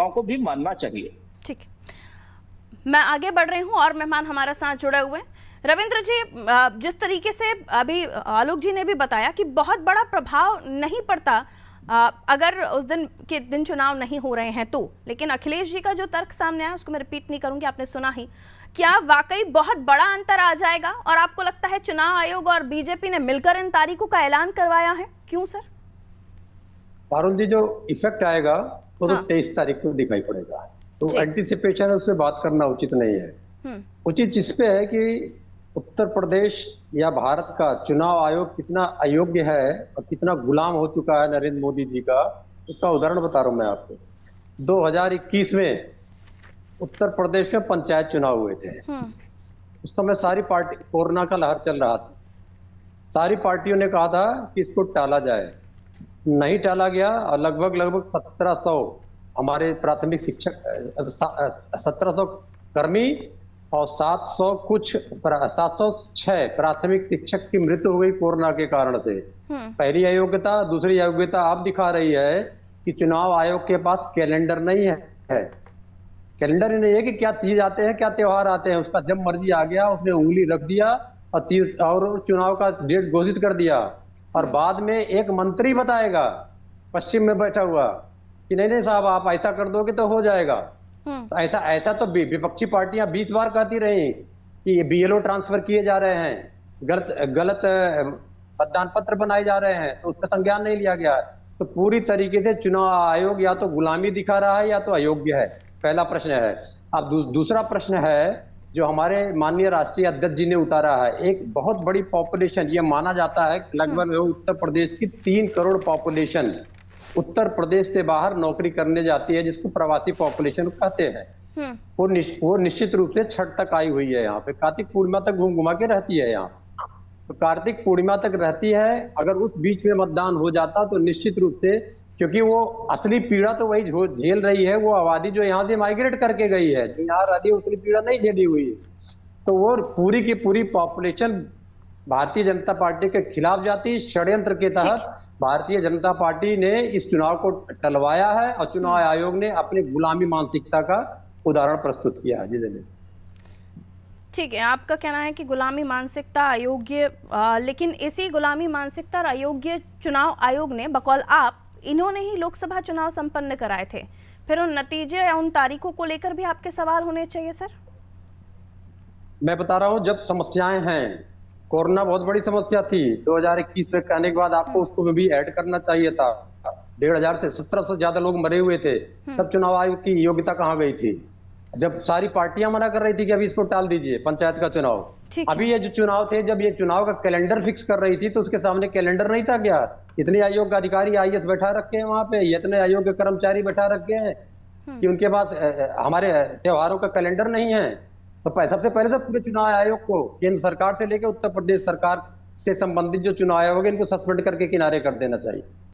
नेताओं को भी मानना चाहिए। ठीक है, मैं आगे बढ़ रही हूँ और मेहमान हमारे साथ जुड़े हुए हैं। रविंद्र जी, जिस तरीके से अभी आलोक जी ने भी बताया कि बहुत बड़ा प्रभाव नहीं पड़ता अगर उस दिन चुनाव नहीं हो रहे हैं तो, लेकिन अखिलेश जी का जो तर्क सामने आया उसको मैं रिपीट नहीं करूंगी, आपने सुना ही। क्या वाकई बहुत बड़ा अंतर आ जाएगा और आपको लगता है चुनाव आयोग और बीजेपी ने मिलकर इन तारीखों का ऐलान करवाया है? क्यों सर? पारुल जी, जो इफेक्ट आएगा वो तो हाँ। 23 तारीख को दिखाई पड़ेगा। तो जी। एंटिसिपेशन है, उससे बात करना उचित नहीं है। उचित इस पे है कि उत्तर प्रदेश या भारत का चुनाव आयोग कितना अयोग्य है और कितना गुलाम हो चुका है नरेंद्र मोदी जी का, उसका उदाहरण बता रहा हूं मैं आपको। 2021 में उत्तर प्रदेश में पंचायत चुनाव हुए थे। उस समय सारी पार्टी, कोरोना का लहर चल रहा था, सारी पार्टियों ने कहा था कि इसको टाला जाए, नहीं टाला गया और लगभग 1700 हमारे प्राथमिक शिक्षक, 1700 कर्मी और 706 प्राथमिक शिक्षक की मृत्यु हो गई कोरोना के कारण से। पहली अयोग्यता। दूसरी अयोग्यता आप दिखा रही है कि चुनाव आयोग के पास कैलेंडर नहीं है। कैलेंडर ही नहीं है कि क्या चीज आते हैं, क्या त्योहार आते हैं। उसका जब मर्जी आ गया, उसने उंगली रख दिया और चुनाव का डेट घोषित कर दिया। और बाद में एक मंत्री बताएगा पश्चिम में बैठा हुआ कि नहीं नहीं साहब, आप ऐसा कर दोगे तो हो जाएगा। तो ऐसा तो विपक्षी पार्टियां 20 बार कहती रही कि ये बीएलओ ट्रांसफर किए जा रहे हैं, गलत मतदान पत्र बनाए जा रहे हैं, तो उसका संज्ञान नहीं लिया गया। तो पूरी तरीके से चुनाव आयोग या तो गुलामी दिखा रहा है या तो अयोग्य है। पहला प्रश्न है। अब दूसरा प्रश्न है जो हमारे माननीय राष्ट्रीय अध्यक्ष जी ने उतारा है। एक बहुत बड़ी पॉपुलेशन, ये माना जाता है लगभग उत्तर प्रदेश की 3 करोड़ पॉपुलेशन उत्तर प्रदेश से बाहर नौकरी करने जाती है, जिसको प्रवासी पॉपुलेशन कहते हैं। वो निश्चित रूप से छठ तक आई हुई है यहाँ पे, कार्तिक पूर्णिमा तक घूम घुमा के रहती है यहाँ। तो कार्तिक पूर्णिमा तक रहती है। अगर उस बीच में मतदान हो जाता तो निश्चित रूप से, क्योंकि वो असली पीड़ा तो वही झेल रही है, वो आबादी जो यहाँ से माइग्रेट करके गई है, जो यहाँ रहती है उसकी पीड़ा नहीं झेली हुई है। तो वो पूरी की पूरी पॉपुलेशन भारतीय जनता पार्टी के खिलाफ जाती। षड्यंत्र के तहत भारतीय जनता पार्टी ने इस चुनाव को टलवाया है और चुनाव आयोग ने अपनी गुलामी मानसिकता का उदाहरण प्रस्तुत किया है। जी ठीक है, आपका कहना है कि गुलामी मानसिकता अयोग्य, लेकिन इसी गुलामी मानसिकता और अयोग्य चुनाव आयोग ने बकौल आप, इन्होंने ही लोकसभा चुनाव संपन्न कराए थे। फिर उन नतीजे या उन तारीखों को लेकर भी आपके सवाल होने चाहिए सर। मैं बता रहा हूं, जब समस्याएं हैं, कोरोना बहुत बड़ी समस्या थी 2021 में, कहने के बाद आपको उसको भी ऐड करना चाहिए था। 1500 से 1700 ज्यादा लोग मरे हुए थे, तब चुनाव आयोग की योग्यता कहां गई थी? जब सारी पार्टियां मना कर रही थी कि अभी इसको टाल दीजिए पंचायत का चुनाव। अभी ये जो चुनाव थे, जब ये चुनाव का कैलेंडर फिक्स कर रही थी तो उसके सामने कैलेंडर नहीं था क्या? इतने अयोग्य अधिकारी आईएएस बैठा रखे हैं वहां पे, इतने अयोग्य कर्मचारी बैठा रखे हैं कि उनके पास हमारे त्योहारों का कैलेंडर नहीं है। तो सबसे पहले तो पूरे चुनाव आयोग को, केंद्र सरकार से लेकर उत्तर प्रदेश सरकार से संबंधित जो चुनाव आयोग है, इनको सस्पेंड करके किनारे कर देना चाहिए।